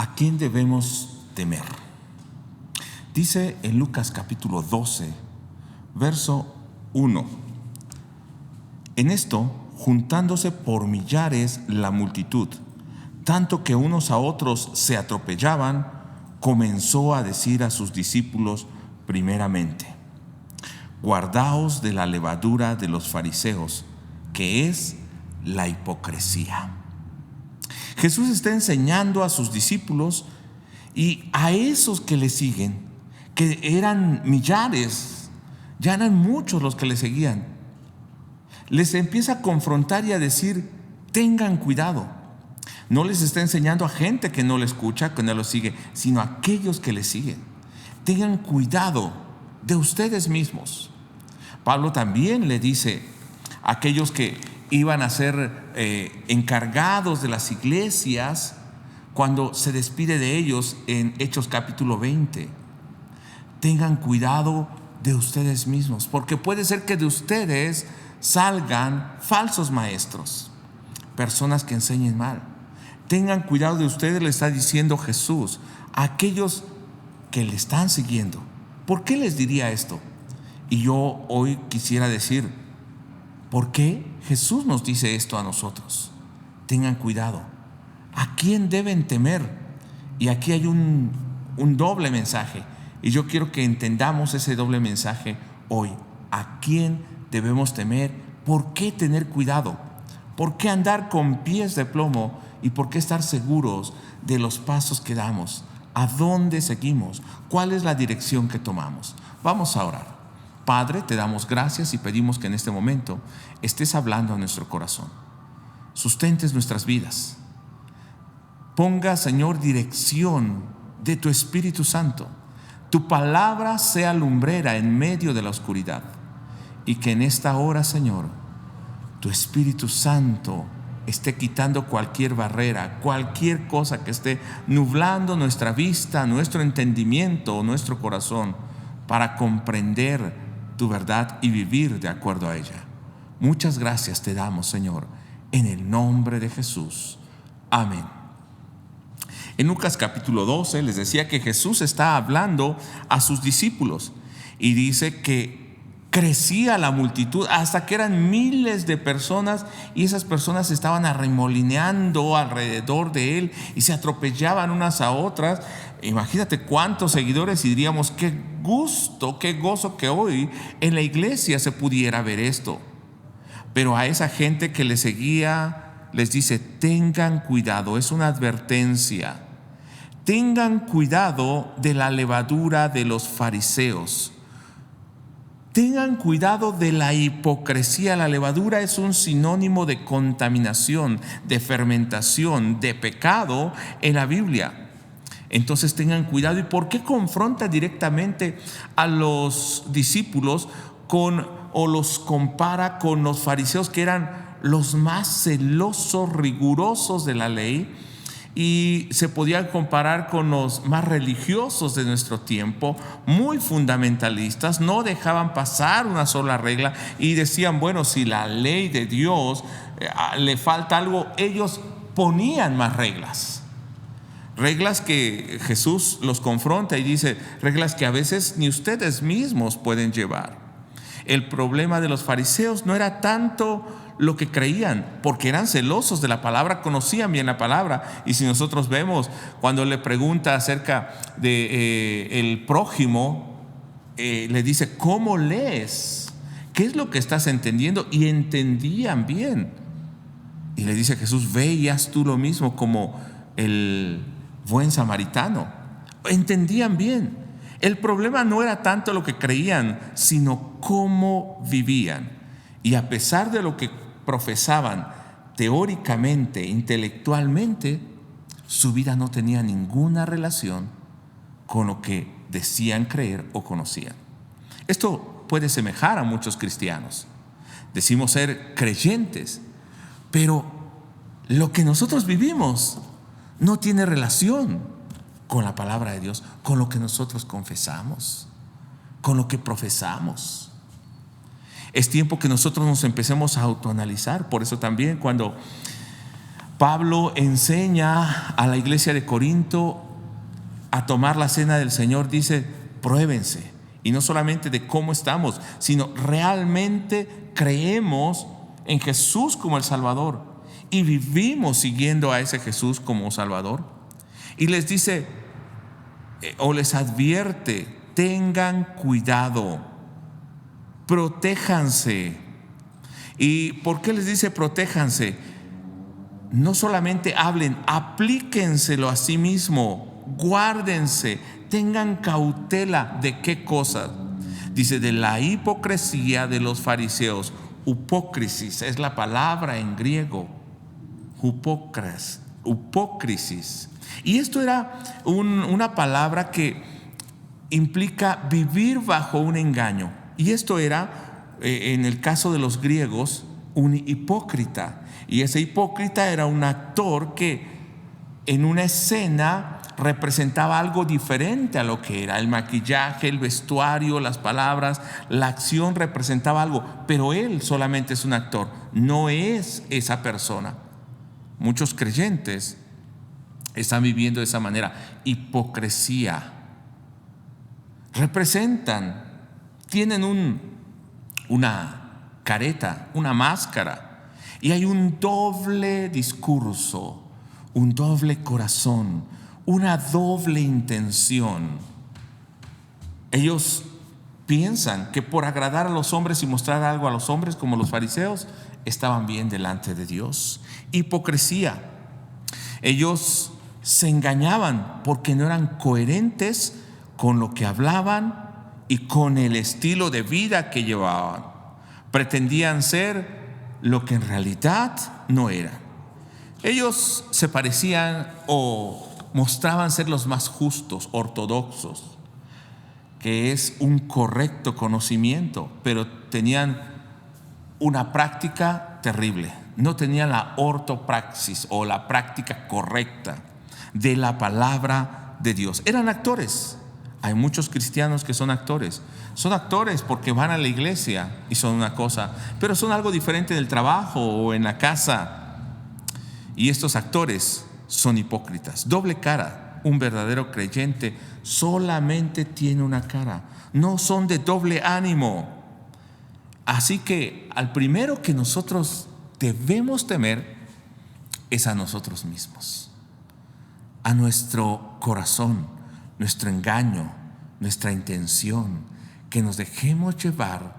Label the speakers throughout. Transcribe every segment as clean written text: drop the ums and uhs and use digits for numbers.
Speaker 1: ¿A quién debemos temer? Dice en Lucas capítulo 12, verso 1. En esto, juntándose por millares la multitud, tanto que unos a otros se atropellaban, comenzó a decir a sus discípulos primeramente: guardaos de la levadura de los fariseos, que es la hipocresía. Jesús está enseñando a sus discípulos y a esos que le siguen, que eran millares, ya eran muchos los que le seguían. Les empieza a confrontar y a decir: tengan cuidado. No les está enseñando a gente que no le escucha, que no lo sigue, sino a aquellos que le siguen. Tengan cuidado de ustedes mismos. Pablo también le dice a aquellos que iban a ser encargados de las iglesias, cuando se despide de ellos en Hechos capítulo 20: tengan cuidado de ustedes mismos, porque puede ser que de ustedes salgan falsos maestros, personas que enseñen mal. Tengan cuidado de ustedes, le está diciendo Jesús a aquellos que le están siguiendo. ¿Por qué les diría esto? Y yo hoy quisiera decir: ¿por qué Jesús nos dice esto a nosotros? Tengan cuidado. ¿A quién deben temer? Y aquí hay un doble mensaje, y yo quiero que entendamos ese doble mensaje hoy. ¿A quién debemos temer? ¿Por qué tener cuidado? ¿Por qué andar con pies de plomo? ¿Y por qué estar seguros de los pasos que damos? ¿A dónde seguimos? ¿Cuál es la dirección que tomamos? Vamos a orar. Padre, te damos gracias y pedimos que en este momento estés hablando a nuestro corazón. Sustentes nuestras vidas. Ponga, Señor, dirección de tu Espíritu Santo. Tu palabra sea lumbrera en medio de la oscuridad. Y que en esta hora, Señor, tu Espíritu Santo esté quitando cualquier barrera, cualquier cosa que esté nublando nuestra vista, nuestro entendimiento, nuestro corazón, para comprender tu verdad y vivir de acuerdo a ella. Muchas gracias te damos, Señor, en el nombre de Jesús. Amén. En Lucas capítulo 12 les decía que Jesús está hablando a sus discípulos y dice que crecía la multitud hasta que eran miles de personas, y esas personas estaban arremolineando alrededor de él y se atropellaban unas a otras. Imagínate cuántos seguidores, y diríamos: qué gusto, qué gozo que hoy en la iglesia se pudiera ver esto. Pero a esa gente que le seguía les dice: tengan cuidado. Es una advertencia. Tengan cuidado de la levadura de los fariseos. Tengan cuidado de la hipocresía. La levadura es un sinónimo de contaminación, de fermentación, de pecado en la Biblia. Entonces tengan cuidado. ¿Y por qué confronta directamente a los discípulos o los compara con los fariseos, que eran los más celosos, rigurosos de la ley? Y se podían comparar con los más religiosos de nuestro tiempo, muy fundamentalistas. No dejaban pasar una sola regla y decían: bueno, si la ley de Dios le falta algo, ellos ponían más reglas. Reglas que Jesús los confronta y dice: reglas que a veces ni ustedes mismos pueden llevar. El problema de los fariseos no era tanto lo que creían, porque eran celosos de la palabra, conocían bien la palabra. Y si nosotros vemos, cuando le pregunta acerca de el prójimo, le dice: ¿cómo lees? ¿Qué es lo que estás entendiendo? Y entendían bien. Y le dice Jesús: ve y haz tú lo mismo, como el buen samaritano. Entendían bien. El problema no era tanto lo que creían, sino cómo vivían. Y a pesar de lo que profesaban teóricamente, intelectualmente, su vida no tenía ninguna relación con lo que decían creer o conocían. Esto puede semejar a muchos cristianos. Decimos ser creyentes, pero lo que nosotros vivimos no tiene relación con la palabra de Dios, con lo que nosotros confesamos, con lo que profesamos. Es tiempo que nosotros nos empecemos a autoanalizar. Por eso también cuando Pablo enseña a la iglesia de Corinto a tomar la cena del Señor. Dice: pruébense. Y no solamente de cómo estamos, sino realmente creemos en Jesús como el Salvador y vivimos siguiendo a ese Jesús como Salvador. Y les dice, o les advierte: tengan cuidado, protéjanse. ¿Y por qué les dice protéjanse? No solamente hablen, aplíquenselo a sí mismo, guárdense, tengan cautela. ¿De qué cosas? Dice: de la hipocresía de los fariseos. Hipócrisis es la palabra en griego, hipócrisis. Y esto era una palabra que implica vivir bajo un engaño. Y esto era, en el caso de los griegos, un hipócrita. Y ese hipócrita era un actor que en una escena representaba algo diferente a lo que era. El maquillaje, el vestuario, las palabras, la acción representaba algo, pero él solamente es un actor, no es esa persona. Muchos creyentes están viviendo de esa manera. Hipocresía. Representan, tienen una careta, una máscara, y hay un doble discurso, un doble corazón, una doble intención. Ellos piensan que por agradar a los hombres y mostrar algo a los hombres, como los fariseos, estaban bien delante de Dios. Hipocresía. Ellos se engañaban porque no eran coherentes con lo que hablaban y con el estilo de vida que llevaban. Pretendían ser lo que en realidad no eran. Ellos se parecían o mostraban ser los más justos, ortodoxos, que es un correcto conocimiento, pero tenían una práctica terrible. No tenían la ortopraxis o la práctica correcta de la palabra de Dios. Eran actores. Hay muchos cristianos que son actores. Son actores porque van a la iglesia y son una cosa, pero son algo diferente en el trabajo o en la casa. Y estos actores son hipócritas. Doble cara. Un verdadero creyente solamente tiene una cara. No son de doble ánimo. Así que al primero que nosotros debemos temer es a nosotros mismos, a nuestro corazón, nuestro engaño, nuestra intención, que nos dejemos llevar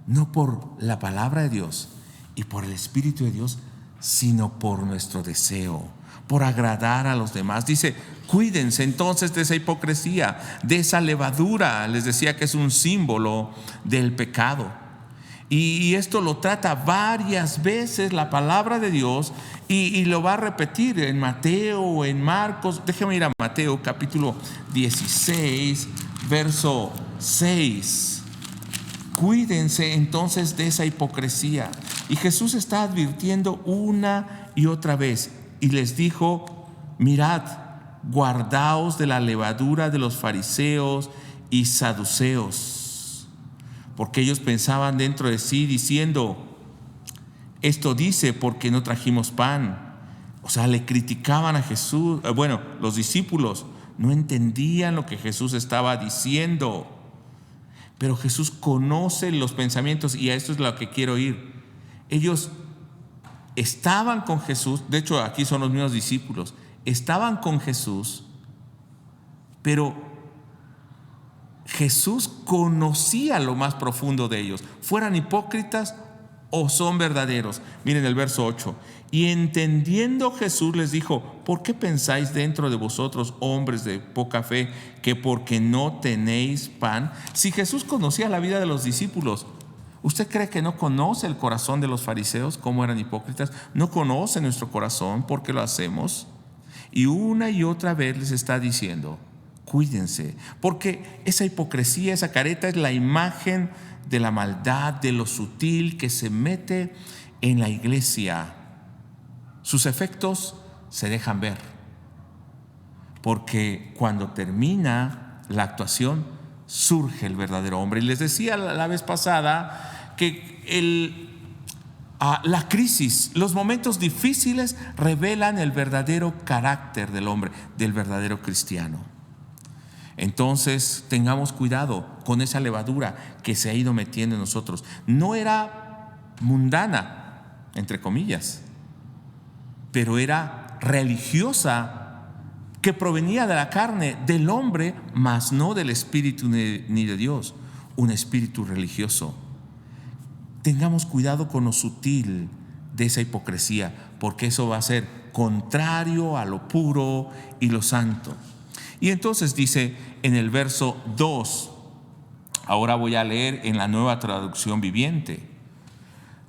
Speaker 1: no por la palabra de Dios y por el Espíritu de Dios, sino por nuestro deseo, por agradar a los demás. Dice: cuídense entonces de esa hipocresía, de esa levadura. Les decía que es un símbolo del pecado. Y esto lo trata varias veces la palabra de Dios y lo va a repetir en Mateo o en Marcos. Déjame ir a Mateo capítulo 16, verso 6. Cuídense entonces de esa hipocresía. Y Jesús está advirtiendo una y otra vez y les dijo: mirad, guardaos de la levadura de los fariseos y saduceos. Porque ellos pensaban dentro de sí diciendo: esto dice porque no trajimos pan. O sea, le criticaban a Jesús. Bueno, los discípulos no entendían lo que Jesús estaba diciendo. Pero Jesús conoce los pensamientos y a esto es lo que quiero ir. Ellos estaban con Jesús. De hecho, aquí son los mismos discípulos. Estaban con Jesús, pero Jesús conocía lo más profundo de ellos, fueran hipócritas o son verdaderos. Miren el verso 8. Y entendiendo Jesús les dijo: ¿por qué pensáis dentro de vosotros, hombres de poca fe, que porque no tenéis pan? Si Jesús conocía la vida de los discípulos, ¿usted cree que no conoce el corazón de los fariseos, cómo eran hipócritas? ¿No conoce nuestro corazón? ¿Por qué lo hacemos? Y una y otra vez les está diciendo: cuídense, porque esa hipocresía, esa careta es la imagen de la maldad, de lo sutil que se mete en la iglesia. Sus efectos se dejan ver, porque cuando termina la actuación surge el verdadero hombre. Y les decía la vez pasada que La crisis, los momentos difíciles revelan el verdadero carácter del hombre, del verdadero cristiano. Entonces tengamos cuidado con esa levadura que se ha ido metiendo en nosotros. No era mundana, entre comillas, pero era religiosa, que provenía de la carne, del hombre, mas no del espíritu ni de Dios, un espíritu religioso. Tengamos cuidado con lo sutil de esa hipocresía, porque eso va a ser contrario a lo puro y lo santo. Y entonces dice en el verso 2, ahora voy a leer en la Nueva Traducción Viviente,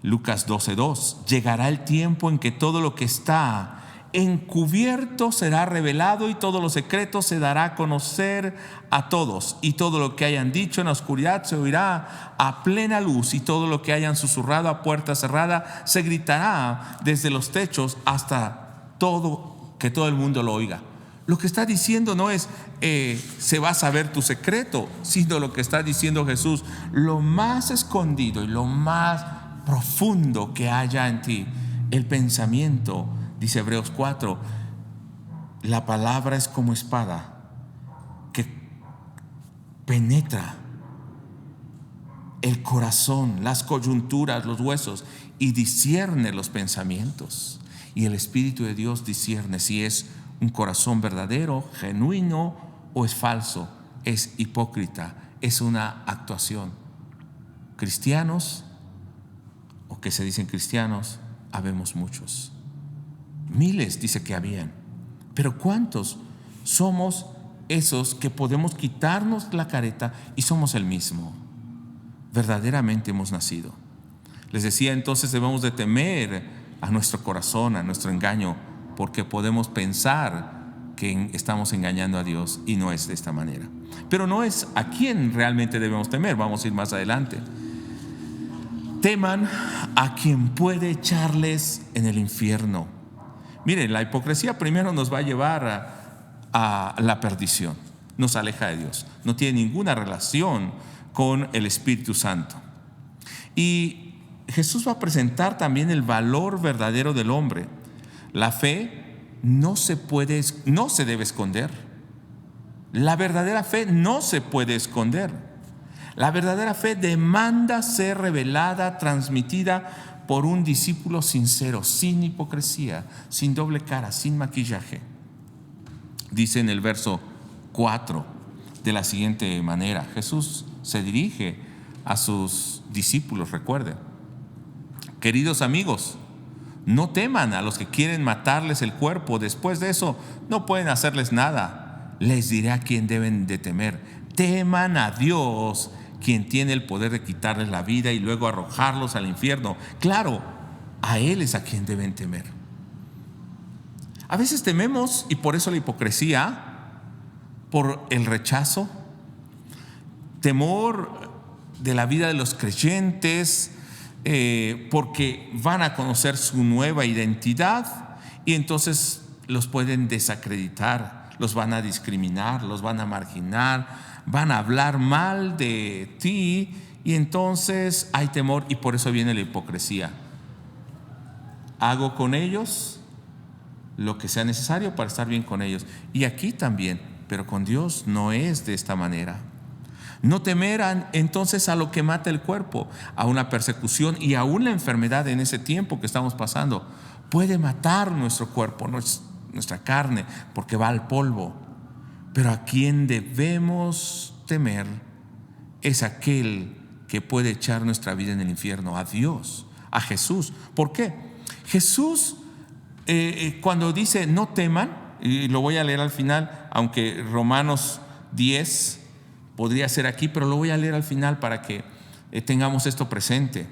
Speaker 1: Lucas 12:2, llegará el tiempo en que todo lo que está encubierto será revelado y todo lo secreto se dará a conocer a todos, y todo lo que hayan dicho en la oscuridad se oirá a plena luz, y todo lo que hayan susurrado a puerta cerrada se gritará desde los techos hasta que todo el mundo lo oiga. Lo que está diciendo no es se va a saber tu secreto, sino lo que está diciendo Jesús, lo más escondido y lo más profundo que haya en ti, el pensamiento. Dice Hebreos 4, la palabra es como espada que penetra el corazón, las coyunturas, los huesos, y discierne los pensamientos. Y el Espíritu de Dios discierne si es un corazón verdadero, genuino, o es falso, es hipócrita, es una actuación. Cristianos, o que se dicen cristianos, habemos muchos. Miles dice que habían, pero ¿cuántos somos esos que podemos quitarnos la careta y somos el mismo? Verdaderamente hemos nacido. Les decía, entonces debemos de temer a nuestro corazón, a nuestro engaño, porque podemos pensar que estamos engañando a Dios y no es de esta manera. Pero no es a quién realmente debemos temer. Vamos a ir más adelante. Teman a quien puede echarles en el infierno. Miren, la hipocresía primero nos va a llevar a la perdición, nos aleja de Dios, no tiene ninguna relación con el Espíritu Santo. Y Jesús va a presentar también el valor verdadero del hombre. La fe no se debe esconder. La verdadera fe no se puede esconder. La verdadera fe demanda ser revelada, transmitida por un discípulo sincero, sin hipocresía, sin doble cara, sin maquillaje. Dice en el verso 4 de la siguiente manera, Jesús se dirige a sus discípulos, recuerden: queridos amigos, no teman a los que quieren matarles el cuerpo, después de eso no pueden hacerles nada. Les diré a quién deben de temer: teman a Dios, quien tiene el poder de quitarles la vida y luego arrojarlos al infierno. Claro, a Él es a quien deben temer. A veces tememos, y por eso la hipocresía, por el rechazo, temor de la vida de los creyentes, porque van a conocer su nueva identidad y entonces los pueden desacreditar, los van a discriminar, los van a marginar, van a hablar mal de ti, y entonces hay temor, y por eso viene la hipocresía. Hago con ellos lo que sea necesario para estar bien con ellos, y aquí también, pero con Dios no es de esta manera. No temerán entonces a lo que mata el cuerpo, a una persecución y aún la enfermedad en ese tiempo que estamos pasando. Puede matar nuestro cuerpo, nuestra carne, porque va al polvo. Pero a quien debemos temer es aquel que puede echar nuestra vida en el infierno, a Dios, a Jesús. ¿Por qué? Jesús, cuando dice no teman, y lo voy a leer al final, aunque Romanos 10 podría ser aquí, pero lo voy a leer al final para que tengamos esto presente.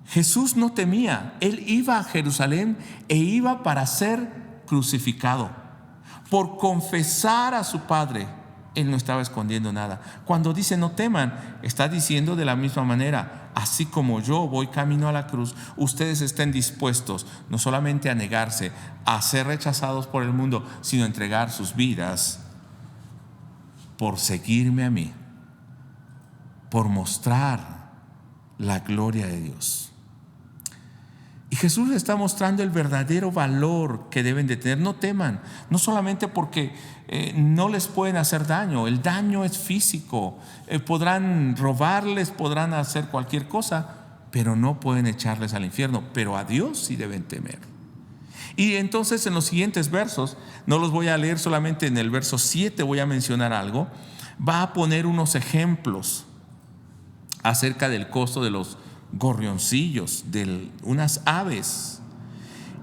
Speaker 1: Jesús no temía, Él iba a Jerusalén e iba para ser crucificado. Por confesar a su Padre, Él no estaba escondiendo nada. Cuando dice no teman, está diciendo de la misma manera: así como yo voy camino a la cruz, ustedes estén dispuestos no solamente a negarse, a ser rechazados por el mundo, sino a entregar sus vidas por seguirme a mí, por mostrar la gloria de Dios. Y Jesús les está mostrando el verdadero valor que deben de tener. No teman, no solamente porque no les pueden hacer daño. El daño es físico. Podrán robarles, podrán hacer cualquier cosa, pero no pueden echarles al infierno. Pero a Dios sí deben temer. Y entonces en los siguientes versos, no los voy a leer, solamente en el verso 7 voy a mencionar algo. Va a poner unos ejemplos acerca del costo de los gorrioncillos, de unas aves.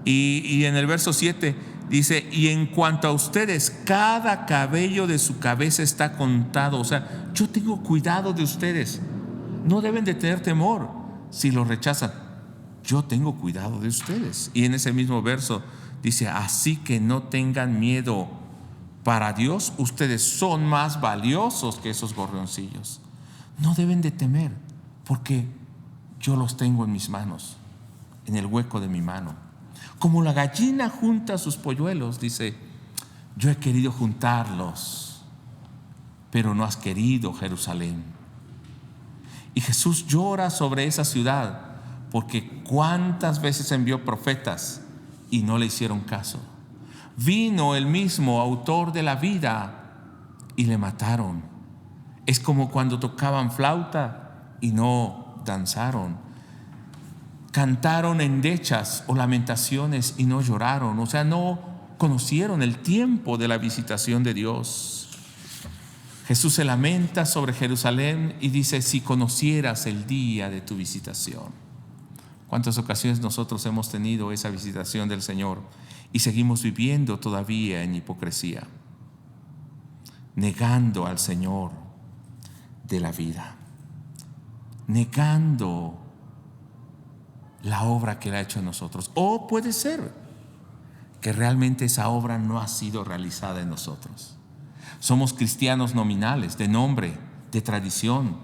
Speaker 1: Y en el verso 7 dice: y en cuanto a ustedes, cada cabello de su cabeza está contado. O sea, yo tengo cuidado de ustedes. No deben de tener temor si los rechazan. Yo tengo cuidado de ustedes. Y en ese mismo verso dice: así que no tengan miedo. Para Dios ustedes son más valiosos que esos gorrioncillos. No deben de temer, porque yo los tengo en mis manos, en el hueco de mi mano. Como la gallina junta sus polluelos, dice: yo he querido juntarlos, pero no has querido, Jerusalén. Y Jesús llora sobre esa ciudad, porque cuántas veces envió profetas y no le hicieron caso. Vino el mismo autor de la vida y le mataron. Es como cuando tocaban flauta y no danzaron. Cantaron endechas o lamentaciones y no lloraron. O sea, no conocieron el tiempo de la visitación de Dios. Jesús se lamenta sobre Jerusalén y dice: si conocieras el día de tu visitación. ¿Cuántas ocasiones nosotros hemos tenido esa visitación del Señor y seguimos viviendo todavía en hipocresía, negando al Señor de la vida, negando la obra que Él ha hecho en nosotros? O puede ser que realmente esa obra no ha sido realizada en nosotros. Somos cristianos nominales, de nombre, de tradición.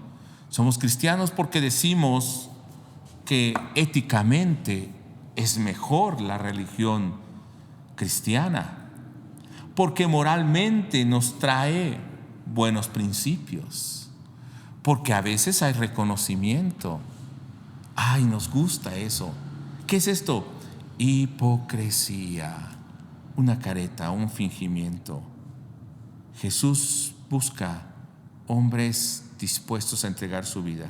Speaker 1: Somos cristianos porque decimos que éticamente es mejor la religión cristiana, porque moralmente nos trae buenos principios, porque a veces hay reconocimiento. Ay, nos gusta eso. ¿Qué es esto? Hipocresía, una careta, un fingimiento. Jesús busca hombres dispuestos a entregar su vida.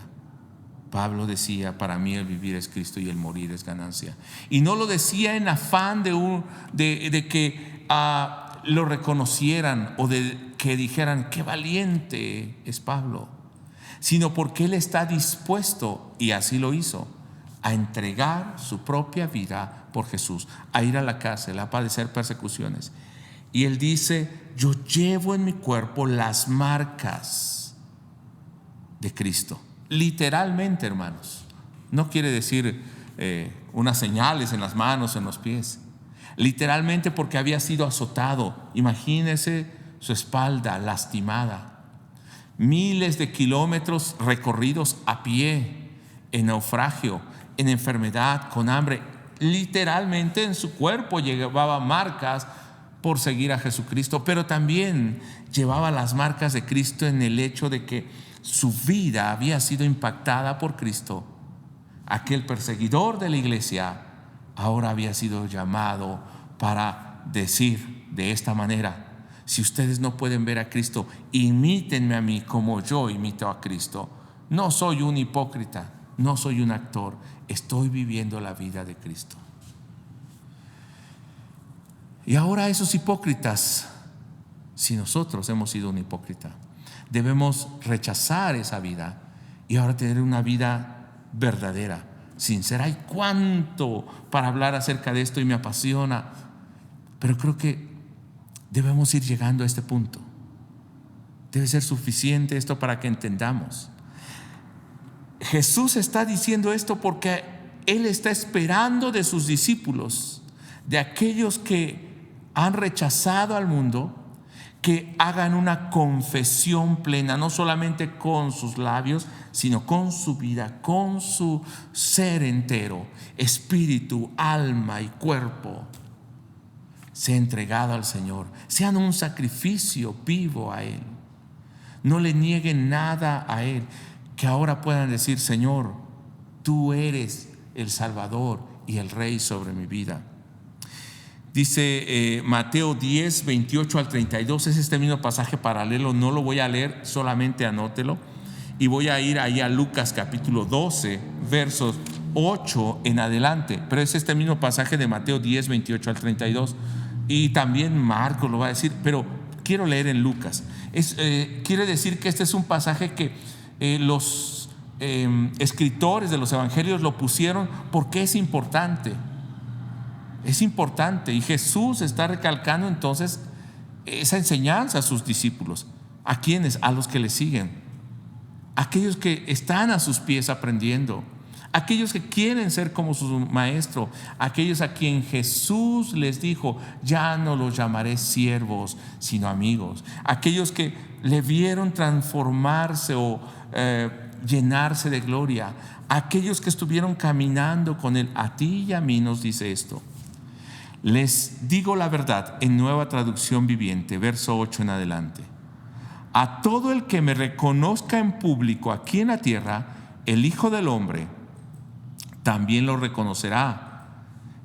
Speaker 1: Pablo decía: para mí el vivir es Cristo y el morir es ganancia. Y no lo decía en afán de que lo reconocieran o de que dijeran: qué valiente es Pablo, sino porque él está dispuesto, y así lo hizo, a entregar su propia vida por Jesús, a ir a la cárcel, a padecer persecuciones. Y él dice: yo llevo en mi cuerpo las marcas de Cristo. Literalmente, hermanos, no quiere decir unas señales en las manos, en los pies. Literalmente, porque había sido azotado. Imagínense su espalda lastimada, miles de kilómetros recorridos a pie, en naufragio, en enfermedad, con hambre. Literalmente en su cuerpo llevaba marcas por seguir a Jesucristo, pero también llevaba las marcas de Cristo en el hecho de que su vida había sido impactada por Cristo. Aquel perseguidor de la iglesia ahora había sido llamado para decir de esta manera: si ustedes no pueden ver a Cristo, imítenme a mí como yo imito a Cristo. No soy un hipócrita, no soy un actor, estoy viviendo la vida de Cristo. Y ahora esos hipócritas, si nosotros hemos sido un hipócrita, debemos rechazar esa vida y ahora tener una vida verdadera, sincera. Hay cuánto para hablar acerca de esto y me apasiona, pero creo que debemos ir llegando a este punto. Debe ser suficiente esto para que entendamos. Jesús está diciendo esto porque Él está esperando de sus discípulos, de aquellos que han rechazado al mundo, que hagan una confesión plena, no solamente con sus labios, sino con su vida, con su ser entero, espíritu, alma y cuerpo. Sea entregado al Señor, sean un sacrificio vivo a Él. No le nieguen nada a Él, que ahora puedan decir: Señor, tú eres el Salvador y el Rey sobre mi vida. Dice Mateo 10, 28 al 32, es este mismo pasaje paralelo, no lo voy a leer, solamente anótelo. Y voy a ir ahí a Lucas capítulo 12, versos 8 en adelante, pero es este mismo pasaje de Mateo 10, 28 al 32. Y también Marcos lo va a decir, pero quiero leer en Lucas. Quiere decir que este es un pasaje que los escritores de los evangelios lo pusieron porque es importante. Es importante, y Jesús está recalcando entonces esa enseñanza a sus discípulos. ¿A quiénes? A los que le siguen, aquellos que están a sus pies aprendiendo, aquellos que quieren ser como su maestro, aquellos a quien Jesús les dijo: ya no los llamaré siervos, sino amigos, aquellos que le vieron transformarse o llenarse de gloria, aquellos que estuvieron caminando con él. A ti y a mí nos dice esto. Les digo la verdad, en Nueva Traducción Viviente, verso 8 en adelante: a todo el que me reconozca en público aquí en la tierra, el Hijo del Hombre también lo reconocerá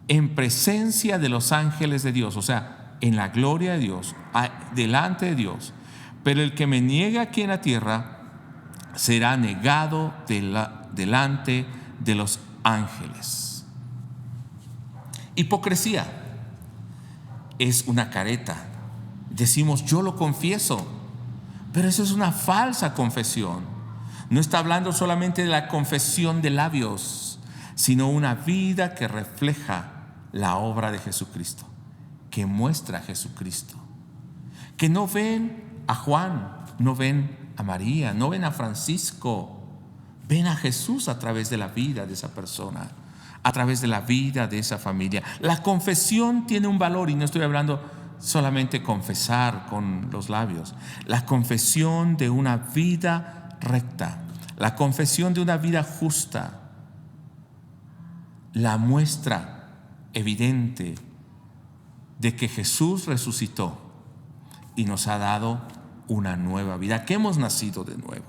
Speaker 1: en presencia de los ángeles de Dios, o sea, en la gloria de Dios, delante de Dios. Pero el que me niegue aquí en la tierra será negado delante de los ángeles. Hipocresía es una careta. Decimos: yo lo confieso, pero eso es una falsa confesión. No está hablando solamente de la confesión de labios, sino una vida que refleja la obra de Jesucristo, que muestra a Jesucristo, que no ven a Juan, no ven a María, no ven a Francisco, ven a Jesús a través de la vida de esa persona, a través de la vida de esa familia. La confesión tiene un valor, y no estoy hablando solamente confesar con los labios. La confesión de una vida recta, la confesión de una vida justa, la muestra evidente de que Jesús resucitó y nos ha dado una nueva vida, que hemos nacido de nuevo.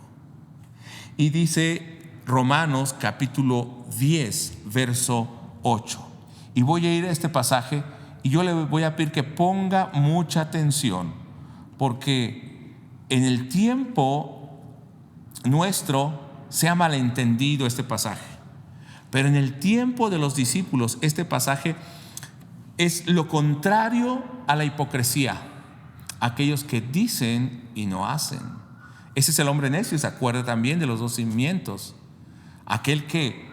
Speaker 1: Y dice Romanos capítulo 10, verso 8. Y voy a ir a este pasaje y yo le voy a pedir que ponga mucha atención, porque en el tiempo nuestro se ha malentendido este pasaje, pero en el tiempo de los discípulos este pasaje es lo contrario a la hipocresía. Aquellos que dicen y no hacen. Ese es el hombre necio, y se acuerda también de los dos cimientos. Aquel que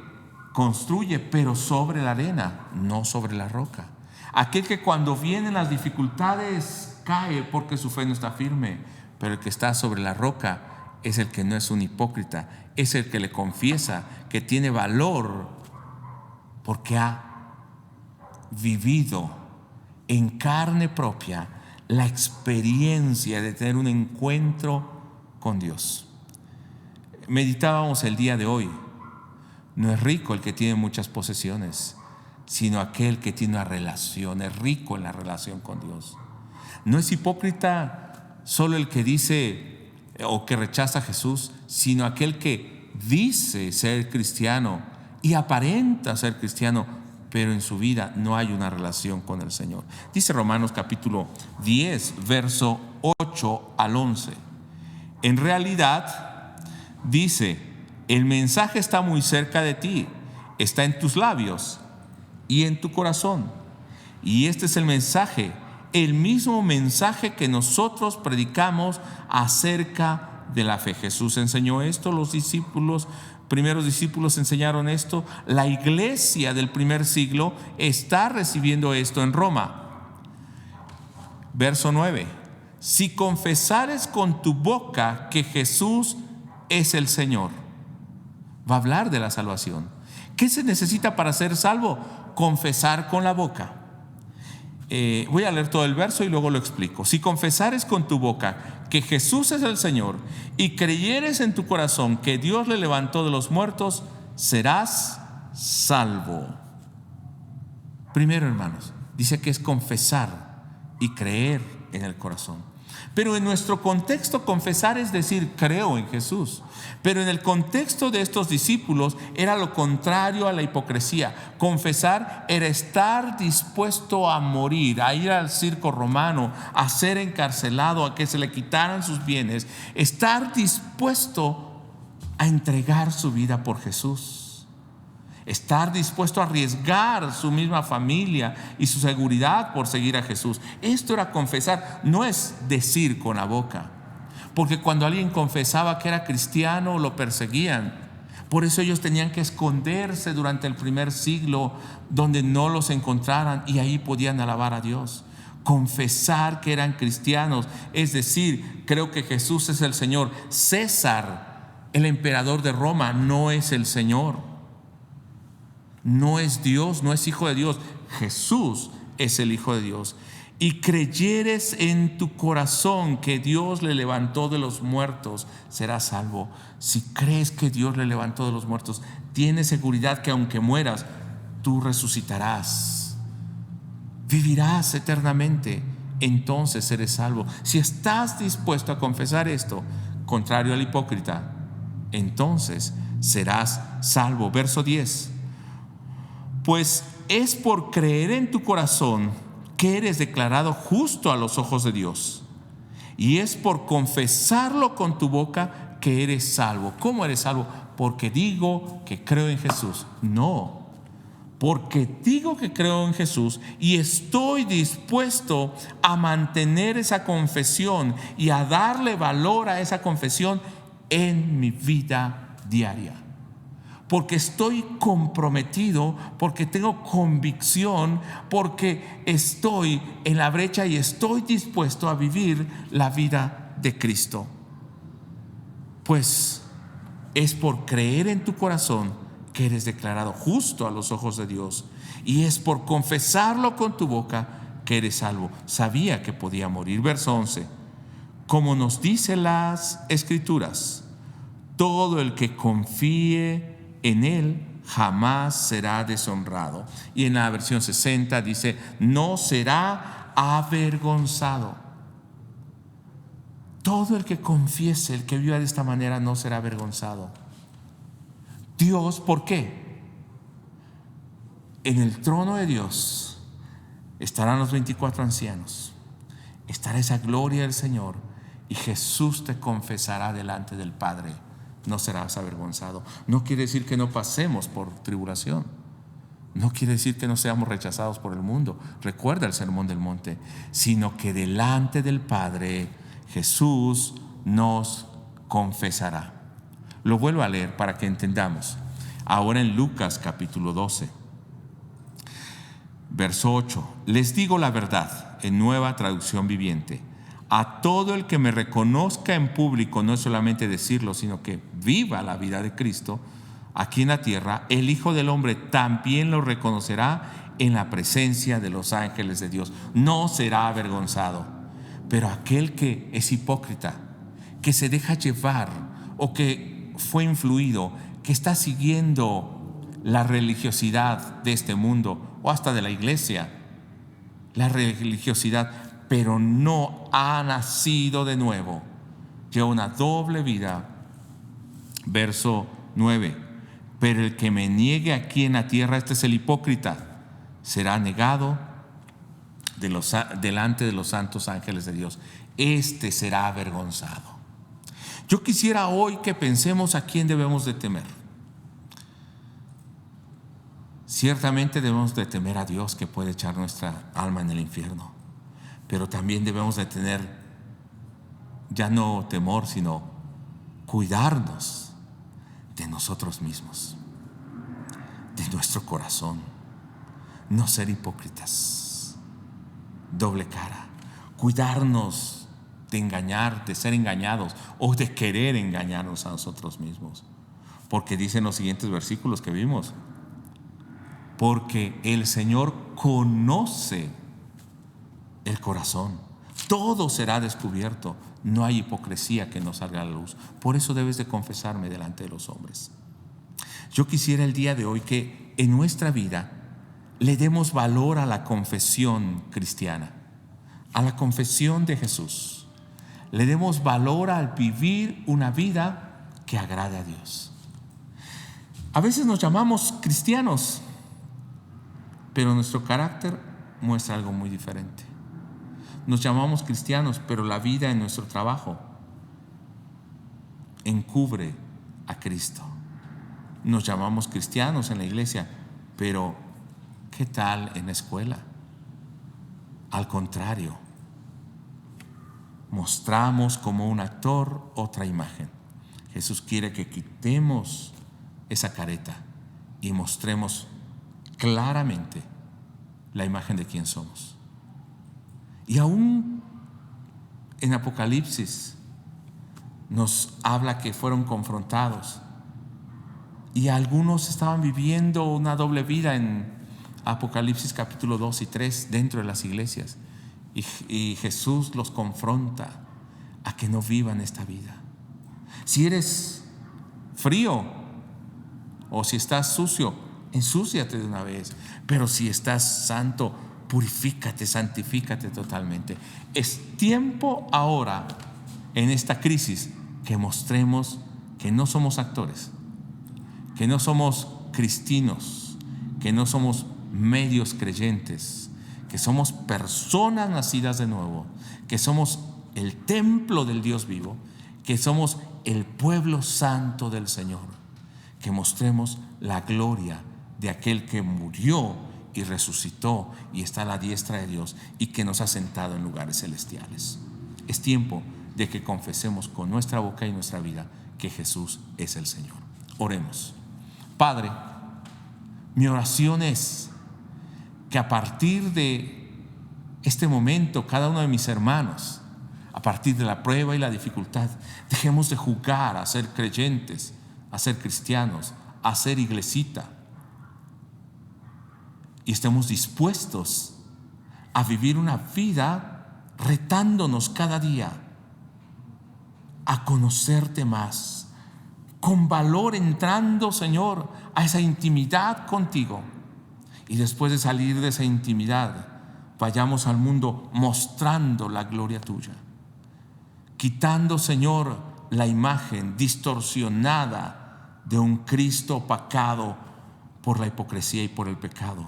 Speaker 1: construye pero sobre la arena, no sobre la roca. Aquel que cuando vienen las dificultades cae porque su fe no está firme. Pero el que está sobre la roca es el que no es un hipócrita, es el que le confiesa, que tiene valor porque ha vivido en carne propia la experiencia de tener un encuentro con Dios. Meditábamos el día de hoy: no es rico el que tiene muchas posesiones, sino aquel que tiene una relación, es rico en la relación con Dios. No es hipócrita solo el que dice o que rechaza a Jesús, sino aquel que dice ser cristiano y aparenta ser cristiano, pero en su vida no hay una relación con el Señor. Dice Romanos capítulo 10, verso 8 al 11. En realidad, dice: el mensaje está muy cerca de ti, está en tus labios y en tu corazón. Y este es el mensaje, el mismo mensaje que nosotros predicamos acerca de la fe. Jesús enseñó esto, los primeros discípulos enseñaron esto, la iglesia del primer siglo está recibiendo esto en Roma. Verso 9: si confesares con tu boca que Jesús es el Señor. Va a hablar de la salvación. ¿Qué se necesita para ser salvo? Confesar con la boca. Voy a leer todo el verso y luego lo explico. Si confesares con tu boca que Jesús es el Señor y creyeres en tu corazón que Dios le levantó de los muertos, serás salvo. Primero, hermanos, dice que es confesar y creer en el corazón. Pero en nuestro contexto, confesar es decir, creo en Jesús. Pero en el contexto de estos discípulos era lo contrario a la hipocresía. Confesar era estar dispuesto a morir, a ir al circo romano, a ser encarcelado, a que se le quitaran sus bienes. Estar dispuesto a entregar su vida por Jesús. Estar dispuesto a arriesgar su misma familia y su seguridad por seguir a Jesús. Esto era confesar, no es decir con la boca. Porque cuando alguien confesaba que era cristiano, lo perseguían. Por eso ellos tenían que esconderse durante el primer siglo, donde no los encontraran, y ahí podían alabar a Dios. Confesar que eran cristianos, es decir, creo que Jesús es el Señor. César, el emperador de Roma, no es el Señor. No es Dios, no es hijo de Dios. Jesús es el Hijo de Dios. Y creyeres en tu corazón que Dios le levantó de los muertos, serás salvo. Si crees que Dios le levantó de los muertos, tienes seguridad que aunque mueras, tú resucitarás. Vivirás eternamente. Entonces eres salvo. Si estás dispuesto a confesar esto, contrario al hipócrita, entonces serás salvo. Verso 10. Pues es por creer en tu corazón que eres declarado justo a los ojos de Dios, y es por confesarlo con tu boca que eres salvo. ¿Cómo eres salvo? Porque digo que creo en Jesús. No, porque digo que creo en Jesús y estoy dispuesto a mantener esa confesión y a darle valor a esa confesión en mi vida diaria. Porque estoy comprometido, porque tengo convicción, porque estoy en la brecha y estoy dispuesto a vivir la vida de Cristo. Pues es por creer en tu corazón que eres declarado justo a los ojos de Dios, y es por confesarlo con tu boca que eres salvo. Sabía que podía morir. Verso 11. Como nos dice las Escrituras, todo el que confíe en Él jamás será deshonrado. Y en la versión 60 dice, no será avergonzado. Todo el que confiese, el que viva de esta manera, no será avergonzado. Dios, ¿por qué? En el trono de Dios estarán los 24 ancianos, estará esa gloria del Señor, y Jesús te confesará delante del Padre. No serás avergonzado. No quiere decir que no pasemos por tribulación. No quiere decir que no seamos rechazados por el mundo. Recuerda el Sermón del Monte. Sino que delante del Padre Jesús nos confesará. Lo vuelvo a leer para que entendamos. Ahora en Lucas capítulo 12, verso 8. Les digo la verdad, en Nueva Traducción Viviente. A todo el que me reconozca en público, no es solamente decirlo, sino que viva la vida de Cristo aquí en la tierra, el Hijo del Hombre también lo reconocerá en la presencia de los ángeles de Dios. No será avergonzado. Pero aquel que es hipócrita, que se deja llevar o que fue influido, que está siguiendo la religiosidad de este mundo o hasta de la iglesia, la religiosidad, pero no ha nacido de nuevo, lleva una doble vida. Verso 9. Pero el que me niegue aquí en la tierra, este es el hipócrita, será negado delante de los santos ángeles de Dios. Este será avergonzado. Yo quisiera hoy que pensemos a quién debemos de temer. Ciertamente debemos de temer a Dios, que puede echar nuestra alma en el infierno. Pero también debemos de tener, ya no temor, sino cuidarnos de nosotros mismos, de nuestro corazón. No ser hipócritas, doble cara. Cuidarnos de engañar, de ser engañados o de querer engañarnos a nosotros mismos. Porque dicen los siguientes versículos que vimos: porque el Señor conoce el corazón, todo será descubierto, no hay hipocresía que no salga a la luz. Por eso debes de confesarme delante de los hombres. Yo quisiera el día de hoy que en nuestra vida le demos valor a la confesión cristiana, a la confesión de Jesús. le demos valor al vivir una vida que agrade a Dios. A veces nos llamamos cristianos, pero nuestro carácter muestra algo muy diferente. Nos llamamos cristianos, pero la vida en nuestro trabajo encubre a Cristo. Nos llamamos cristianos en la iglesia, pero ¿qué tal en la escuela? Al contrario, mostramos como un actor otra imagen. Jesús quiere que quitemos esa careta y mostremos claramente la imagen de quién somos. Y aún en Apocalipsis nos habla que fueron confrontados y algunos estaban viviendo una doble vida en Apocalipsis capítulo 2 y 3 dentro de las iglesias, y Jesús los confronta a que no vivan esta vida. Si eres frío o si estás sucio, ensúciate de una vez, pero si estás santo, purifícate, santifícate totalmente. Es tiempo ahora en esta crisis que mostremos que no somos actores, que no somos cristinos, que no somos medios creyentes, que somos personas nacidas de nuevo, que somos el templo del Dios vivo, que somos el pueblo santo del Señor, que mostremos la gloria de aquel que murió y resucitó y está a la diestra de Dios y que nos ha sentado en lugares celestiales. Es tiempo de que confesemos con nuestra boca y nuestra vida que Jesús es el Señor. Oremos. Padre, mi oración es que a partir de este momento, cada uno de mis hermanos, a partir de la prueba y la dificultad, dejemos de jugar a ser creyentes, a ser cristianos, a ser iglesita, y estemos dispuestos a vivir una vida retándonos cada día a conocerte más, con valor, entrando, Señor, a esa intimidad contigo. Y después de salir de esa intimidad, vayamos al mundo mostrando la gloria tuya, quitando, Señor, la imagen distorsionada de un Cristo opacado por la hipocresía y por el pecado.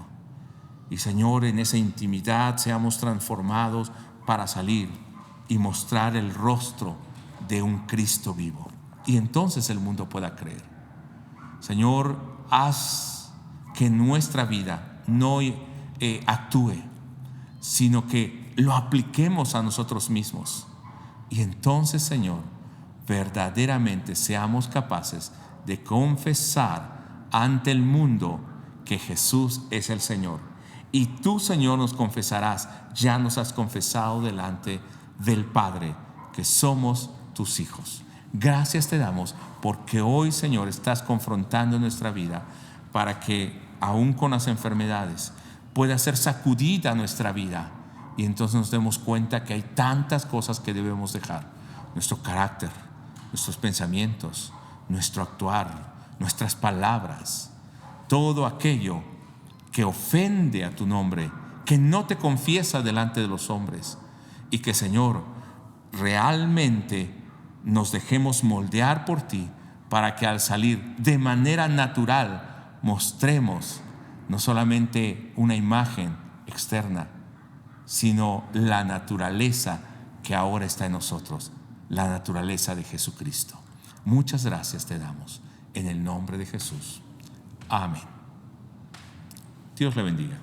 Speaker 1: Y, Señor, en esa intimidad seamos transformados para salir y mostrar el rostro de un Cristo vivo. Y entonces el mundo pueda creer. Señor, haz que nuestra vida no actúe, sino que lo apliquemos a nosotros mismos. Y entonces, Señor, verdaderamente seamos capaces de confesar ante el mundo que Jesús es el Señor. Y tú, Señor, nos confesarás, ya nos has confesado delante del Padre, que somos tus hijos. Gracias te damos porque hoy, Señor, estás confrontando nuestra vida para que aún con las enfermedades pueda ser sacudida nuestra vida y entonces nos demos cuenta que hay tantas cosas que debemos dejar: nuestro carácter, nuestros pensamientos, nuestro actuar, nuestras palabras, todo aquello que ofende a tu nombre, que no te confiesa delante de los hombres, y que, Señor, realmente nos dejemos moldear por ti para que al salir de manera natural mostremos no solamente una imagen externa, sino la naturaleza que ahora está en nosotros, la naturaleza de Jesucristo. Muchas gracias te damos en el nombre de Jesús. Amén. Dios le bendiga.